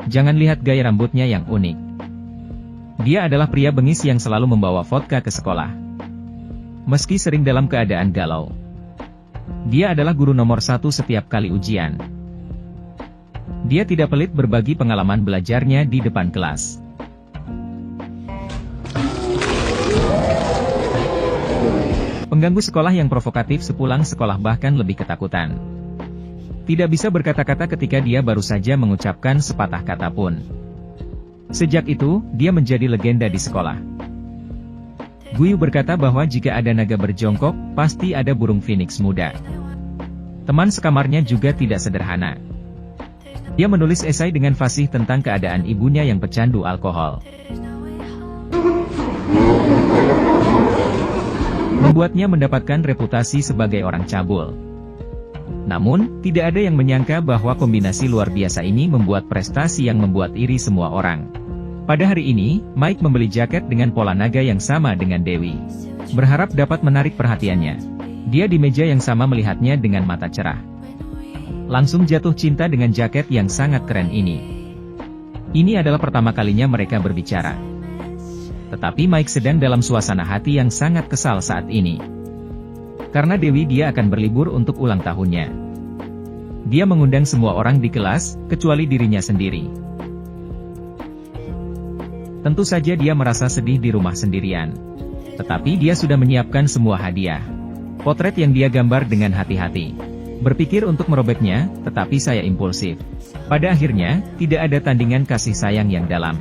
Jangan lihat gaya rambutnya yang unik. Dia adalah pria bengis yang selalu membawa vodka ke sekolah. Meski sering dalam keadaan galau, dia adalah guru nomor 1 setiap kali ujian. Dia tidak pelit berbagi pengalaman belajarnya di depan kelas. Pengganggu sekolah yang provokatif sepulang sekolah bahkan lebih ketakutan. Tidak bisa berkata-kata ketika dia baru saja mengucapkan sepatah kata pun. Sejak itu, dia menjadi legenda di sekolah. Guyu berkata bahwa jika ada naga berjongkok, pasti ada burung phoenix muda. Teman sekamarnya juga tidak sederhana. Dia menulis esai dengan fasih tentang keadaan ibunya yang pecandu alkohol. Membuatnya mendapatkan reputasi sebagai orang cabul. Namun, tidak ada yang menyangka bahwa kombinasi luar biasa ini membuat prestasi yang membuat iri semua orang. Pada hari ini, Mike membeli jaket dengan pola naga yang sama dengan Dewi. Berharap dapat menarik perhatiannya. Dia di meja yang sama melihatnya dengan mata cerah. Langsung jatuh cinta dengan jaket yang sangat keren ini. Ini adalah pertama kalinya mereka berbicara. Tetapi Mike sedang dalam suasana hati yang sangat kesal saat ini. Karena Dewi dia akan berlibur untuk ulang tahunnya. Dia mengundang semua orang di kelas, kecuali dirinya sendiri. Tentu saja dia merasa sedih di rumah sendirian. Tetapi dia sudah menyiapkan semua hadiah. Potret yang dia gambar dengan hati-hati. Berpikir untuk merobeknya, tetapi saya impulsif. Pada akhirnya, tidak ada tandingan kasih sayang yang dalam.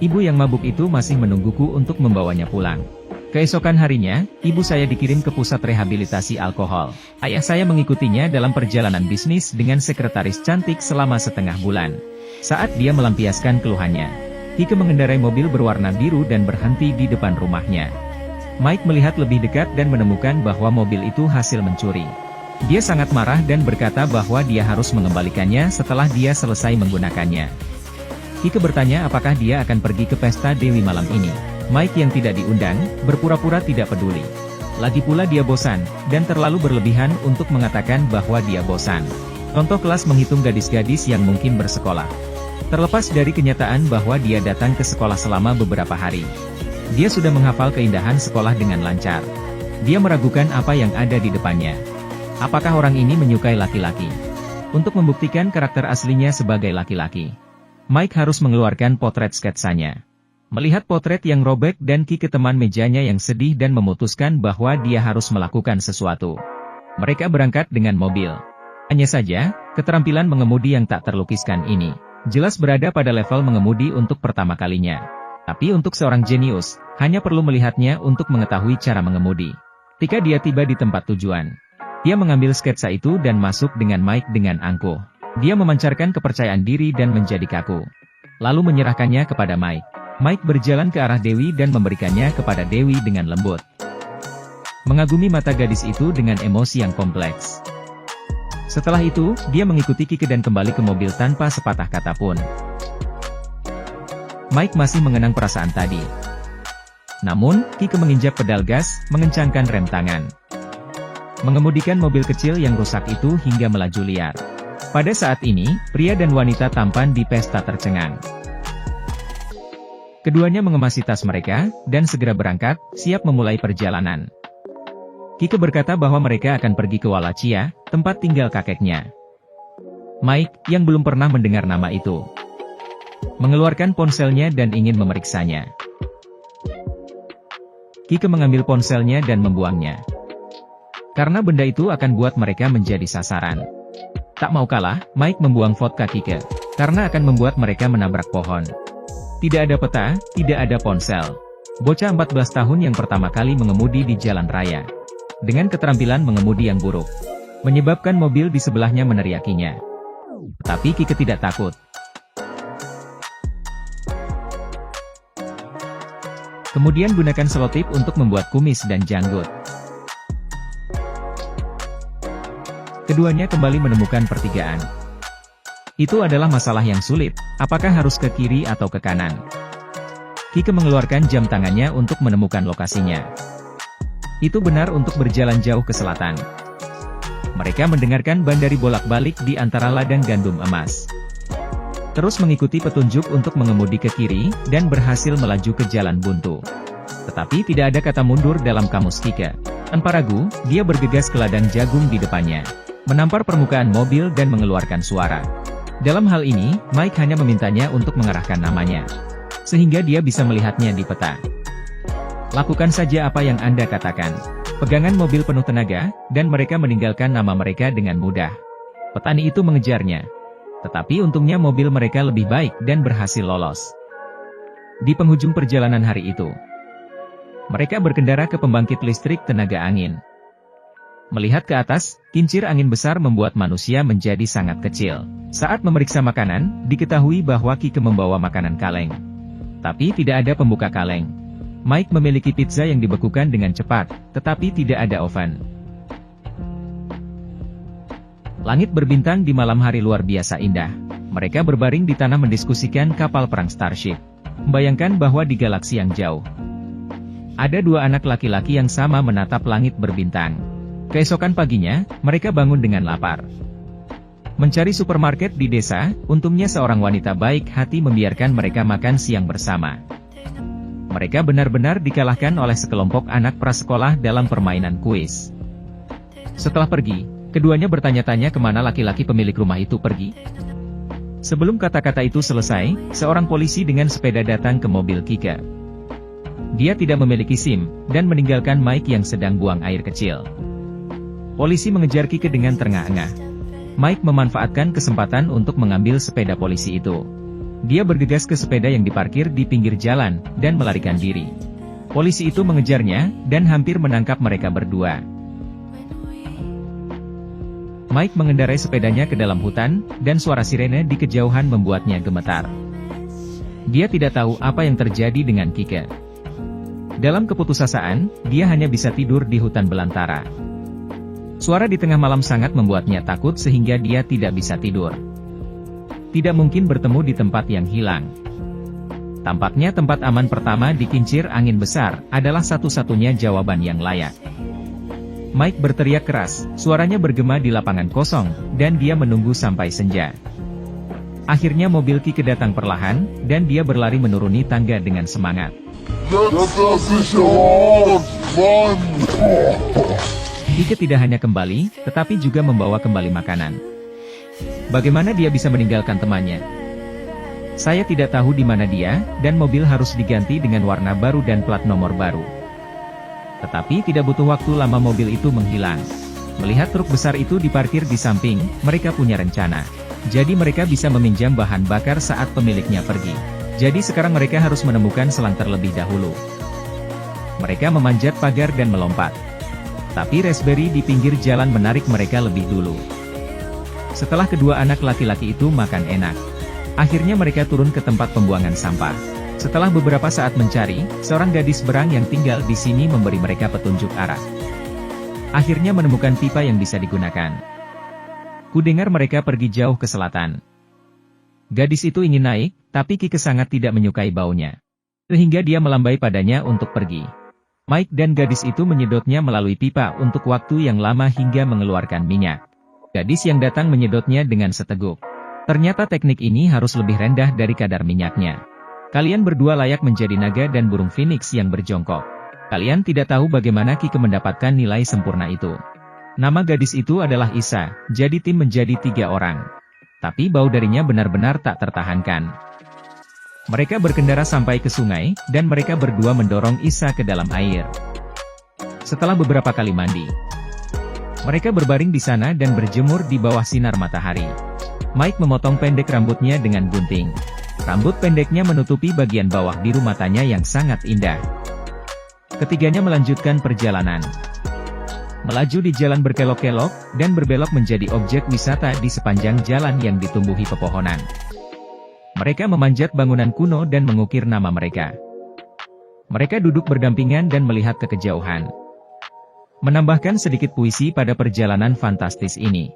Ibu yang mabuk itu masih menungguku untuk membawanya pulang. Keesokan harinya, ibu saya dikirim ke pusat rehabilitasi alkohol. Ayah saya mengikutinya dalam perjalanan bisnis dengan sekretaris cantik selama setengah bulan. Saat dia melampiaskan keluhannya, Kike mengendarai mobil berwarna biru dan berhenti di depan rumahnya. Mike melihat lebih dekat dan menemukan bahwa mobil itu hasil mencuri. Dia sangat marah dan berkata bahwa dia harus mengembalikannya setelah dia selesai menggunakannya. Kike bertanya apakah dia akan pergi ke pesta Dewi malam ini. Mike yang tidak diundang, berpura-pura tidak peduli. Lagi pula dia bosan, dan terlalu berlebihan untuk mengatakan bahwa dia bosan. Contoh kelas menghitung gadis-gadis yang mungkin bersekolah. Terlepas dari kenyataan bahwa dia datang ke sekolah selama beberapa hari. Dia sudah menghafal keindahan sekolah dengan lancar. Dia meragukan apa yang ada di depannya. Apakah orang ini menyukai laki-laki? Untuk membuktikan karakter aslinya sebagai laki-laki, Mike harus mengeluarkan potret sketsanya. Melihat potret yang robek dan Kike teman mejanya yang sedih dan memutuskan bahwa dia harus melakukan sesuatu. Mereka berangkat dengan mobil. Hanya saja, keterampilan mengemudi yang tak terlukiskan ini, jelas berada pada level mengemudi untuk pertama kalinya. Tapi untuk seorang jenius, hanya perlu melihatnya untuk mengetahui cara mengemudi. Ketika dia tiba di tempat tujuan, dia mengambil sketsa itu dan masuk dengan Mike dengan angkuh. Dia memancarkan kepercayaan diri dan menjadi kaku. Lalu menyerahkannya kepada Mike. Mike berjalan ke arah Dewi dan memberikannya kepada Dewi dengan lembut. Mengagumi mata gadis itu dengan emosi yang kompleks. Setelah itu, dia mengikuti Kike dan kembali ke mobil tanpa sepatah kata pun. Mike masih mengenang perasaan tadi. Namun, Kike menginjak pedal gas, mengencangkan rem tangan. Mengemudikan mobil kecil yang rusak itu hingga melaju liar. Pada saat ini, pria dan wanita tampan di pesta tercengang. Keduanya mengemasi tas mereka, dan segera berangkat, siap memulai perjalanan. Kike berkata bahwa mereka akan pergi ke Wallachia, tempat tinggal kakeknya. Mike, yang belum pernah mendengar nama itu, mengeluarkan ponselnya dan ingin memeriksanya. Kike mengambil ponselnya dan membuangnya. Karena benda itu akan buat mereka menjadi sasaran. Tak mau kalah, Mike membuang vodka Kike, karena akan membuat mereka menabrak pohon. Tidak ada peta, tidak ada ponsel. Bocah 14 tahun yang pertama kali mengemudi di jalan raya. Dengan keterampilan mengemudi yang buruk, menyebabkan mobil di sebelahnya meneriakinya. Tapi Kike tidak takut. Kemudian gunakan selotip untuk membuat kumis dan janggut. Keduanya kembali menemukan pertigaan. Itu adalah masalah yang sulit, apakah harus ke kiri atau ke kanan? Kike mengeluarkan jam tangannya untuk menemukan lokasinya. Itu benar untuk berjalan jauh ke selatan. Mereka mendengarkan bandari bolak-balik di antara ladang gandum emas. terus mengikuti petunjuk untuk mengemudi ke kiri, dan berhasil melaju ke jalan buntu. Tetapi tidak ada kata mundur dalam kamus Kike. Tanpa ragu, dia bergegas ke ladang jagung di depannya, menampar permukaan mobil dan mengeluarkan suara. Dalam hal ini, Mike hanya memintanya untuk mengarahkan namanya, sehingga dia bisa melihatnya di peta. Lakukan saja apa yang Anda katakan. Pegangan mobil penuh tenaga, dan mereka meninggalkan nama mereka dengan mudah. Petani itu mengejarnya. Tetapi untungnya mobil mereka lebih baik dan berhasil lolos. Di penghujung perjalanan hari itu, mereka berkendara ke pembangkit listrik tenaga angin. Melihat ke atas, kincir angin besar membuat manusia menjadi sangat kecil. Saat memeriksa makanan, diketahui bahwa Kike membawa makanan kaleng. Tapi tidak ada pembuka kaleng. Mike memiliki pizza yang dibekukan dengan cepat, tetapi tidak ada oven. Langit berbintang di malam hari luar biasa indah. Mereka berbaring di tanah mendiskusikan kapal perang Starship. Membayangkan bahwa di galaksi yang jauh, ada dua anak laki-laki yang sama menatap langit berbintang. Keesokan paginya, mereka bangun dengan lapar. Mencari supermarket di desa, untungnya seorang wanita baik hati membiarkan mereka makan siang bersama. Mereka benar-benar dikalahkan oleh sekelompok anak prasekolah dalam permainan kuis. Setelah pergi, keduanya bertanya-tanya kemana laki-laki pemilik rumah itu pergi. Sebelum kata-kata itu selesai, seorang polisi dengan sepeda datang ke mobil Kike. Dia tidak memiliki SIM, dan meninggalkan Mike yang sedang buang air kecil. Polisi mengejar Kike dengan terengah-engah. Mike memanfaatkan kesempatan untuk mengambil sepeda polisi itu. Dia bergegas ke sepeda yang diparkir di pinggir jalan, dan melarikan diri. Polisi itu mengejarnya, dan hampir menangkap mereka berdua. Mike mengendarai sepedanya ke dalam hutan, dan suara sirene di kejauhan membuatnya gemetar. Dia tidak tahu apa yang terjadi dengan Kike. Dalam keputusasaan, dia hanya bisa tidur di hutan belantara. Suara di tengah malam sangat membuatnya takut sehingga dia tidak bisa tidur. Tidak mungkin bertemu di tempat yang hilang. Tampaknya tempat aman pertama di kincir angin besar, adalah satu-satunya jawaban yang layak. Mike berteriak keras, suaranya bergema di lapangan kosong, dan dia menunggu sampai senja. Akhirnya mobil Kike datang perlahan, dan dia berlari menuruni tangga dengan semangat. Kike tidak hanya kembali, tetapi juga membawa kembali makanan. Bagaimana dia bisa meninggalkan temannya? Saya tidak tahu di mana dia, dan mobil harus diganti dengan warna baru dan plat nomor baru. Tetapi tidak butuh waktu lama mobil itu menghilang. Melihat truk besar itu diparkir di samping, mereka punya rencana. Jadi mereka bisa meminjam bahan bakar saat pemiliknya pergi. Jadi sekarang mereka harus menemukan selang terlebih dahulu. Mereka memanjat pagar dan melompat. Tapi Raspberry di pinggir jalan menarik mereka lebih dulu. Setelah kedua anak laki-laki itu makan enak, akhirnya mereka turun ke tempat pembuangan sampah. Setelah beberapa saat mencari, seorang gadis berang yang tinggal di sini memberi mereka petunjuk arah. Akhirnya menemukan pipa yang bisa digunakan. Kudengar mereka pergi jauh ke selatan. Gadis itu ingin naik, tapi Kike sangat tidak menyukai baunya. Sehingga dia melambai padanya untuk pergi. Mike dan gadis itu menyedotnya melalui pipa untuk waktu yang lama hingga mengeluarkan minyak. Gadis yang datang menyedotnya dengan seteguk. Ternyata teknik ini harus lebih rendah dari kadar minyaknya. Kalian berdua layak menjadi naga dan burung phoenix yang berjongkok. Kalian tidak tahu bagaimana Kike mendapatkan nilai sempurna itu. Nama gadis itu adalah Isa, jadi tim menjadi 3 orang. Tapi bau darinya benar-benar tak tertahankan. Mereka berkendara sampai ke sungai, dan mereka berdua mendorong Isa ke dalam air. Setelah beberapa kali mandi, mereka berbaring di sana dan berjemur di bawah sinar matahari. Mike memotong pendek rambutnya dengan gunting. Rambut pendeknya menutupi bagian bawah biru matanya yang sangat indah. Ketiganya melanjutkan perjalanan. Melaju di jalan berkelok-kelok, dan berbelok menjadi objek wisata di sepanjang jalan yang ditumbuhi pepohonan. Mereka memanjat bangunan kuno dan mengukir nama mereka. Mereka duduk berdampingan dan melihat ke kejauhan. Menambahkan sedikit puisi pada perjalanan fantastis ini.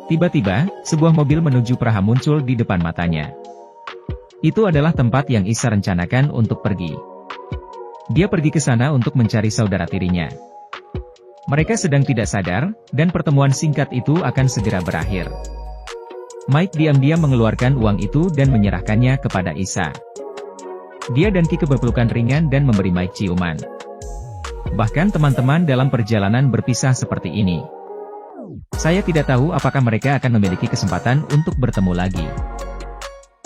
Tiba-tiba, sebuah mobil menuju Praha muncul di depan matanya. Itu adalah tempat yang Isa rencanakan untuk pergi. Dia pergi ke sana untuk mencari saudara tirinya. Mereka sedang tidak sadar, dan pertemuan singkat itu akan segera berakhir. Mike diam-diam mengeluarkan uang itu dan menyerahkannya kepada Isa. Dia dan Kike berpelukan ringan dan memberi Mike ciuman. Bahkan teman-teman dalam perjalanan berpisah seperti ini. Saya tidak tahu apakah mereka akan memiliki kesempatan untuk bertemu lagi.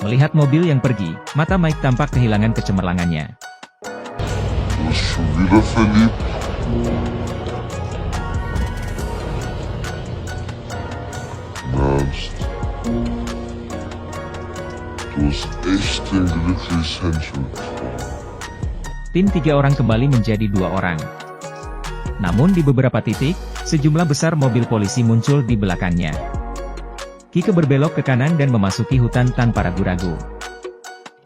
Melihat mobil yang pergi, mata Mike tampak kehilangan kecemerlangannya. Tim 3 orang kembali menjadi 2 orang. Namun di beberapa titik, sejumlah besar mobil polisi muncul di belakangnya. Kike berbelok ke kanan dan memasuki hutan tanpa ragu-ragu.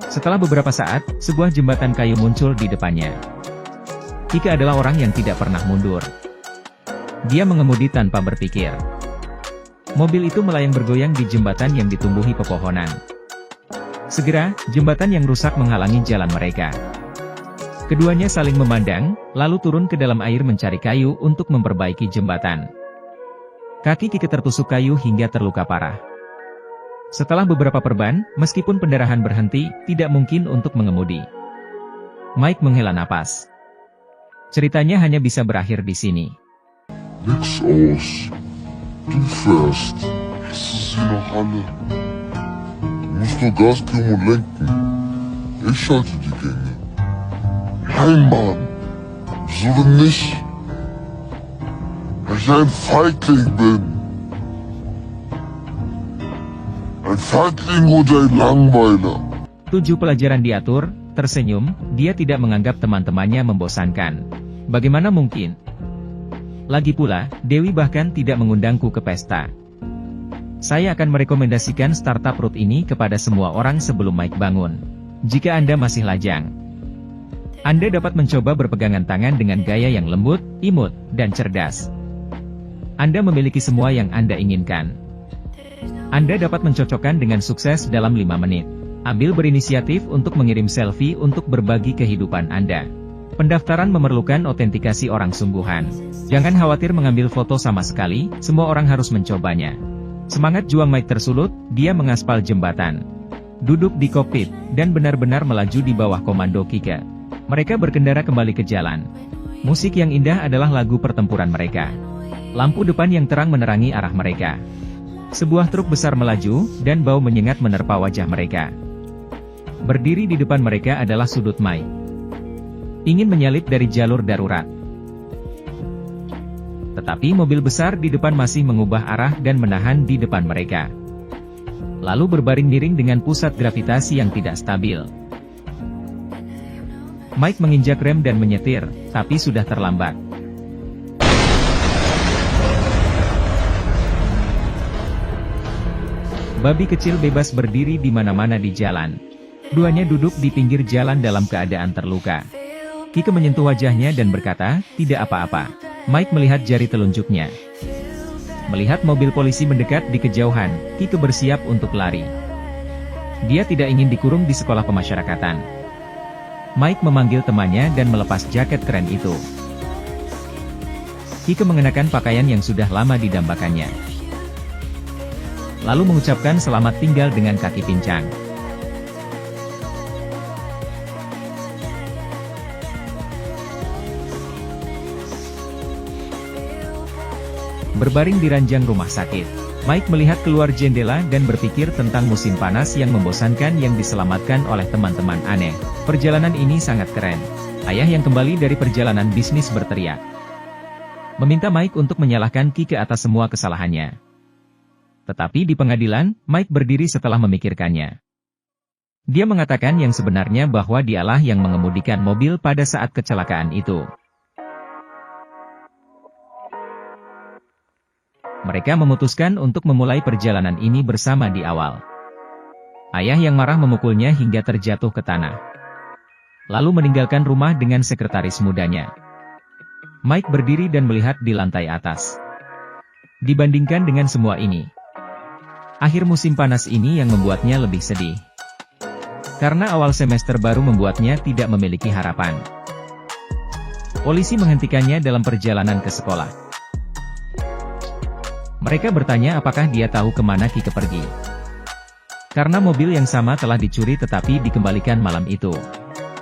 Setelah beberapa saat, sebuah jembatan kayu muncul di depannya. Kike adalah orang yang tidak pernah mundur. Dia mengemudi tanpa berpikir. Mobil itu melayang bergoyang di jembatan yang ditumbuhi pepohonan. Segera, jembatan yang rusak menghalangi jalan mereka. Keduanya saling memandang, lalu turun ke dalam air mencari kayu untuk memperbaiki jembatan. Kaki Kike tertusuk kayu hingga terluka parah. Setelah beberapa perban, meskipun pendarahan berhenti, tidak mungkin untuk mengemudi. Mike menghela napas. Ceritanya hanya bisa berakhir di sini. Nix aus. Du fährst. Hast du sie noch alle? Du musst nur Gas geben und lenken. Ich schalte die Gänge. Nein, Mann. So denn nicht. Weil ich ein Feigling bin. Ein Feigling und ein Langweiler. 7 pelajaran diatur, tersenyum, dia tidak menganggap teman-temannya membosankan. Bagaimana mungkin? Lagi pula, Dewi bahkan tidak mengundangku ke pesta. Saya akan merekomendasikan startup root ini kepada semua orang sebelum Mike bangun. Jika Anda masih lajang, Anda dapat mencoba berpegangan tangan dengan gaya yang lembut, imut, dan cerdas. Anda memiliki semua yang Anda inginkan. Anda dapat mencocokkan dengan sukses dalam 5 menit. Ambil berinisiatif untuk mengirim selfie untuk berbagi kehidupan Anda. Pendaftaran memerlukan autentikasi orang sungguhan. Jangan khawatir mengambil foto sama sekali, semua orang harus mencobanya. Semangat juang Mike tersulut, dia mengaspal jembatan. Duduk di kokpit, dan benar-benar melaju di bawah komando Kike. Mereka berkendara kembali ke jalan. Musik yang indah adalah lagu pertempuran mereka. Lampu depan yang terang menerangi arah mereka. Sebuah truk besar melaju, dan bau menyengat menerpa wajah mereka. Berdiri di depan mereka adalah sudut Mike. Ingin menyalip dari jalur darurat. Tetapi mobil besar di depan masih mengubah arah dan menahan di depan mereka. Lalu berbaring miring dengan pusat gravitasi yang tidak stabil. Mike menginjak rem dan menyetir, tapi sudah terlambat. Babi kecil bebas berdiri di mana-mana di jalan. Duanya duduk di pinggir jalan dalam keadaan terluka. Kike menyentuh wajahnya dan berkata, "Tidak apa-apa." Mike melihat jari telunjuknya. Melihat mobil polisi mendekat di kejauhan, Kike bersiap untuk lari. Dia tidak ingin dikurung di sekolah pemasyarakatan. Mike memanggil temannya dan melepas jaket keren itu. Kike mengenakan pakaian yang sudah lama didambakannya. Lalu mengucapkan selamat tinggal dengan kaki pincang. Berbaring di ranjang rumah sakit, Mike melihat keluar jendela dan berpikir tentang musim panas yang membosankan yang diselamatkan oleh teman-teman aneh. Perjalanan ini sangat keren. Ayah yang kembali dari perjalanan bisnis berteriak. Meminta Mike untuk menyalahkan Kike atas semua kesalahannya. Tetapi di pengadilan, Mike berdiri setelah memikirkannya. Dia mengatakan yang sebenarnya bahwa dialah yang mengemudikan mobil pada saat kecelakaan itu. Mereka memutuskan untuk memulai perjalanan ini bersama di awal. Ayah yang marah memukulnya hingga terjatuh ke tanah. Lalu meninggalkan rumah dengan sekretaris mudanya. Mike berdiri dan melihat di lantai atas. Dibandingkan dengan semua ini, akhir musim panas ini yang membuatnya lebih sedih. Karena awal semester baru membuatnya tidak memiliki harapan. Polisi menghentikannya dalam perjalanan ke sekolah. Mereka bertanya apakah dia tahu kemana Kike pergi. Karena mobil yang sama telah dicuri tetapi dikembalikan malam itu.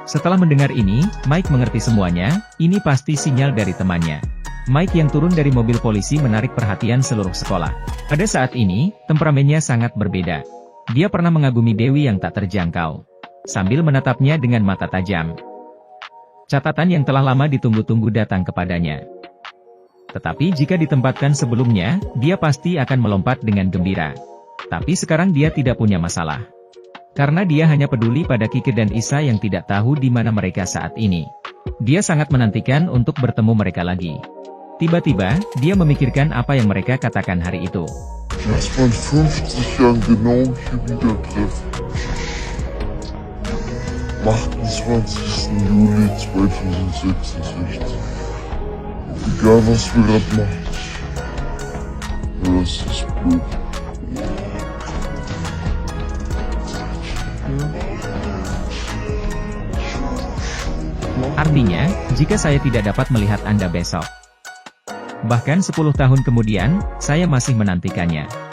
Setelah mendengar ini, Mike mengerti semuanya, ini pasti sinyal dari temannya. Mike yang turun dari mobil polisi menarik perhatian seluruh sekolah. Pada saat ini, temperamennya sangat berbeda. Dia pernah mengagumi Dewi yang tak terjangkau. Sambil menatapnya dengan mata tajam. Catatan yang telah lama ditunggu-tunggu datang kepadanya. Tetapi jika ditempatkan sebelumnya, dia pasti akan melompat dengan gembira. Tapi sekarang dia tidak punya masalah. Karena dia hanya peduli pada Kike dan Isa yang tidak tahu di mana mereka saat ini. Dia sangat menantikan untuk bertemu mereka lagi. Tiba-tiba, dia memikirkan apa yang mereka katakan hari itu. Lass mal 50 Jahren genau hier wieder treffen. Am 28. Juli 2066. Egal was wir grad machen. Das ist blöd. Artinya, jika saya tidak dapat melihat Anda besok, bahkan 10 tahun kemudian, saya masih menantikannya.